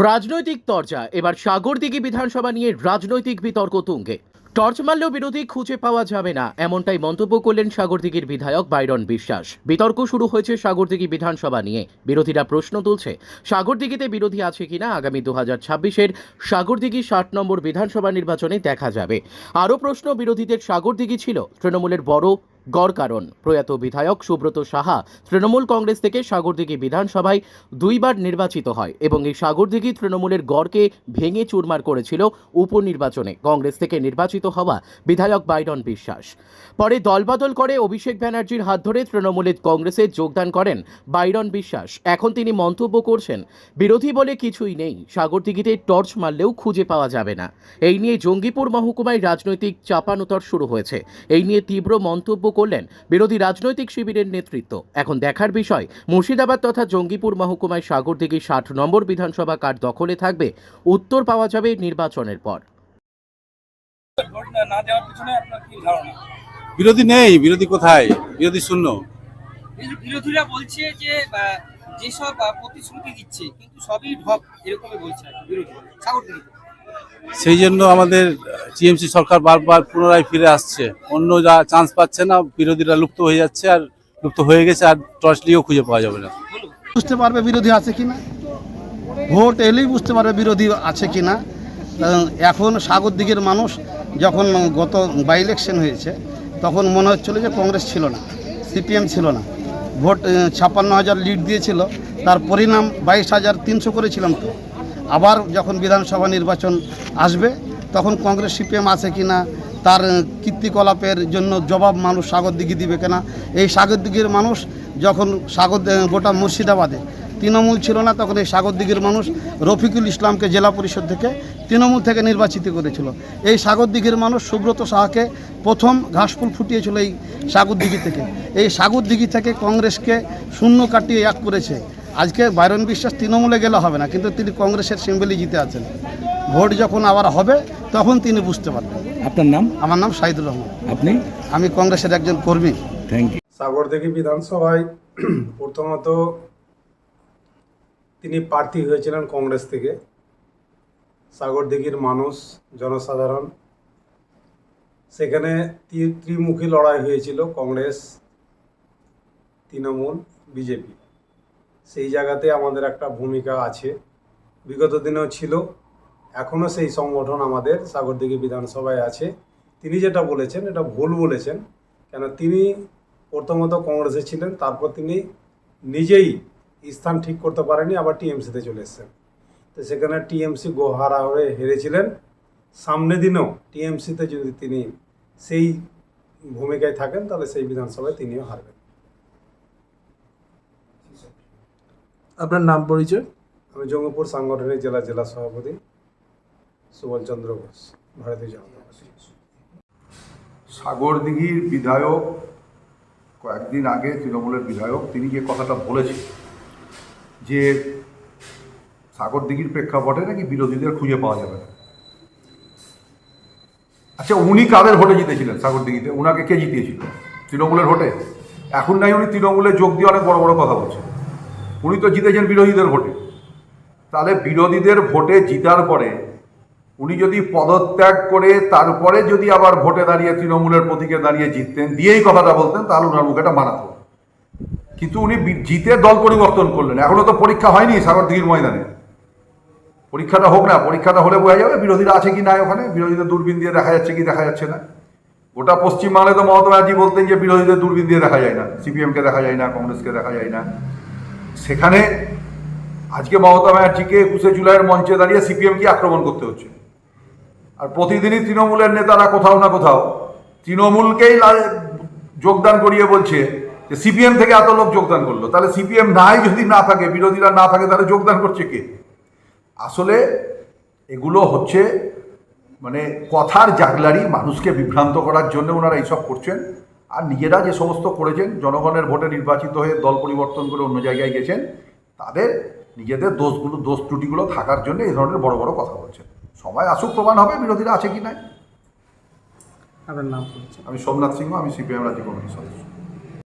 রাজনৈতিক তরজা এবার সাগরদিঘি বিধানসভা নিয়ে রাজনৈতিক বিতর্ক তুঙ্গে। টর্চ মারলেও বিরোধী খুঁজে পাওয়া যাবে না, এমনটাই মন্তব্য করলেন সাগরদিঘির বিধায়ক বাইরন বিশ্বাস। বিতর্ক শুরু হয়েছে সাগরদিঘি বিধানসভা নিয়ে। বিরোধীরা প্রশ্ন তুলছে, সাগরদিঘিতে বিরোধী আছে কিনা আগামী 2026-এর সাগরদিঘি 60 নম্বর বিধানসভা নির্বাচনে দেখা যাবে। আরও প্রশ্ন, বিরোধীদের সাগরদিঘি ছিল তৃণমূলের বড় গড় কারণ। প্রয়াত বিধায়ক সুব্রত সাহা তৃণমূল কংগ্রেস থেকে সাগরদিঘি বিধানসভায় 2 বার নির্বাচিত হয় এবং এই সাগরদিঘি তৃণমূলের গড়কে ভেঙে চুরমার করেছিল উপনির্বাচনে কংগ্রেস থেকে নির্বাচিত হওয়া বিধায়ক বাইরন বিশ্বাস। পরে দলবদল করে অভিষেক ব্যানার্জির হাত ধরে তৃণমূলে কংগ্রেসে যোগদান করেন বাইরন বিশ্বাস। এখন তিনি মন্তব্য করছেন, বিরোধী বলে কিছুই নেই, সাগরদিঘিতে টর্চ মারলেও খুঁজে পাওয়া যাবে না। এই নিয়ে জঙ্গিপুর মহকুমায় রাজনৈতিক চাপানোতর শুরু হয়েছে। এই নিয়ে তীব্র মন্তব্য করলেন বিরোধী রাজনৈতিক শিবিরের নেতৃত্ব। এখন দেখার বিষয়, মুর্শিদাবাদ তথা জঙ্গিপুর মহকুমায় সাগরদিঘি 60 নম্বর বিধানসভা কার দখলে থাকবে, উত্তর পাওয়া যাবে নির্বাচনের পর। বিরোধী নেই, বিরোধী কোথায়? বিরোধী শূন্য। বিরোধীরা বলছে যে যেসব প্রতিশ্রুতি দিচ্ছে কিন্তু সবই ঢপ, এরকমই বলছে বিরোধীরা। সেই জন্য আমাদের টিএমসি সরকার বারবার পুনরায় ফিরে আসছে। অন্য যা চান্স পাচ্ছে না, বিরোধীরা লুপ্ত হয়ে যাচ্ছে, আর লুপ্ত হয়ে গেছে, আর টর্চ দিয়েও খুঁজে পাওয়া যাবে না। বুঝতে পারবে বিরোধী আছে কিনা, ভোট এলেই বুঝতে পারবে বিরোধী আছে কিনা। এখন সাগরদিঘির মানুষ যখন গত বাই ইলেকশন হয়েছে তখন মনে হচ্ছিল যে কংগ্রেস ছিল না, সিপিএম ছিল না। ভোট 56,000 লিড দিয়েছিল, তার পরিণাম 22,300 করেছিলাম। তো আবার যখন বিধানসভা নির্বাচন আসবে তখন কংগ্রেস সিপিএম আছে কিনা, তার কীর্তিকলাপের জন্য জবাব মানুষ সাগরদিঘি দিবে কিনা। এই সাগরদিঘির মানুষ যখন গোটা মুর্শিদাবাদে তৃণমূল ছিল না, তখন এই সাগরদিঘির মানুষ রফিকুল ইসলামকে জেলা পরিষদ থেকে তৃণমূল থেকে নির্বাচিত করেছিল। এই সাগরদিঘির মানুষ সুব্রত সাহাকে প্রথম ঘাসফুল ফুটিয়েছিল এই সাগরদিঘি থেকে। এই সাগরদিঘি থেকে কংগ্রেসকে শূন্য কাটিয়ে এক করেছে। আজকে বাইরন বিশ্বাস তৃণমূলে গেলে হবে না, কিন্তু তিনি কংগ্রেসের সিম্বলি জিতে আছেন। ভোট যখন আবার হবে তখন তিনি বুঝতে পারবেন। আপনার নাম? আমার নাম সাইদুর রহমান। আপনি? আমি কংগ্রেসের একজন কর্মী। Thank you. সাগরদিঘি বিধানসভায় প্রথমত তিনি প্রার্থী হয়েছিলেন কংগ্রেস থেকে। সাগরদিঘির মানুষ, জনসাধারণ, সেখানে ত্রিমুখী লড়াই হয়েছিল, কংগ্রেস, তৃণমূল, বিজেপি। সেই জায়গাতে আমাদের একটা ভূমিকা আছে, বিগত দিনেও ছিল, এখনও সেই সংগঠন আমাদের সাগরদিঘি বিধানসভায় আছে। তিনি যেটা বলেছেন এটা ভুল বলেছেন, কেন তিনি প্রথমত কংগ্রেসে ছিলেন, তারপর তিনি নিজেই স্থান ঠিক করতে পারেনি, আবার টিএমসিতে চলে এসেছেন। তো সেখানে টিএমসি গোহারা হয়ে হেরেছিলেন। সামনের দিনেও টিএমসিতে যদি তিনি সেই ভূমিকায় থাকেন তাহলে সেই বিধানসভায় তিনিও হারবেন। আপনার নাম পরিচয়? আমি জঙ্গিপুর সাংগঠনিক জেলা সভাপতি সুবল চন্দ্র ঘোষ, ভারতীয় জনতা পার্টি। সাগরদিঘির বিধায়ক কয়েকদিন আগে তৃণমূলের বিধায়ক, তিনি যে কথাটা বলেছেন যে সাগরদিঘির প্রেক্ষাপটে নাকি বিরোধীদের খুঁজে পাওয়া যাবে না। আচ্ছা, উনি কাদের ভোটে জিতেছিলেন সাগরদিঘিতে? ওনাকে কে জিতিয়েছিল? তৃণমূলের ভোটে? এখন নাই উনি তৃণমূলে যোগ দিয়ে অনেক বড় বড় কথা বলছেন। উনি তো জিতেছেন বিরোধীদের ভোটে। তাহলে বিরোধীদের ভোটে জিতার পরে উনি যদি পদত্যাগ করে তারপরে যদি আবার ভোটে দাঁড়িয়ে তৃণমূলের প্রতীকে দাঁড়িয়ে জিততেন, দিয়েই কথাটা বলতেন, তাহলে ওনার মুখে এটা মানাতো। কিন্তু উনি জিতে দল পরিবর্তন করলেন। এখনো তো পরীক্ষা হয়নি সাগরদিঘির ময়দানে। পরীক্ষাটা হোক না, পরীক্ষাটা হলে বোঝা যাবে বিরোধীরা আছে কি না ওখানে, বিরোধীদের দূরবীন দিয়ে দেখা যাচ্ছে কি দেখা যাচ্ছে না। গোটা পশ্চিমবাংলায় তো মমতা ব্যানার্জি বলতেন যে বিরোধীদের দূরবীন দিয়ে দেখা যায় না, সিপিএমকে দেখা যায় না, কংগ্রেসকে দেখা যায় না। সেখানে আজকে মমতা ব্যানার্জিকে 21শে জুলাইয়ের মঞ্চে দাঁড়িয়ে সিপিএমকে আক্রমণ করতে হচ্ছে। আর প্রতিদিনই তৃণমূলের নেতারা কোথাও না কোথাও তৃণমূলকেই যোগদান করিয়ে বলছে যে সিপিএম থেকে এত লোক যোগদান করলো। তাহলে সিপিএম নাই যদি না থাকে, বিরোধীরা না থাকে, তাহলে যোগদান করছে কে? আসলে এগুলো হচ্ছে মানে কথার জাগলারি, মানুষকে বিভ্রান্ত করার জন্য ওনারা এইসব করছেন। আর নিজেরা যে সমস্ত করেছেন, জনগণের ভোটে নির্বাচিত হয়ে দল পরিবর্তন করে অন্য জায়গায় গেছেন, তাদের নিজেদের দোষ ত্রুটিগুলো থাকার জন্য এই ধরনের বড় বড় কথা বলছেন। সময় আসুক, প্রমাণ হবে বিরোধীরা আছে কি নাই। আপনার নাম? আমি সোমনাথ সিংহ, আমি সিপিএম রাজ্য কমিটির সদস্য।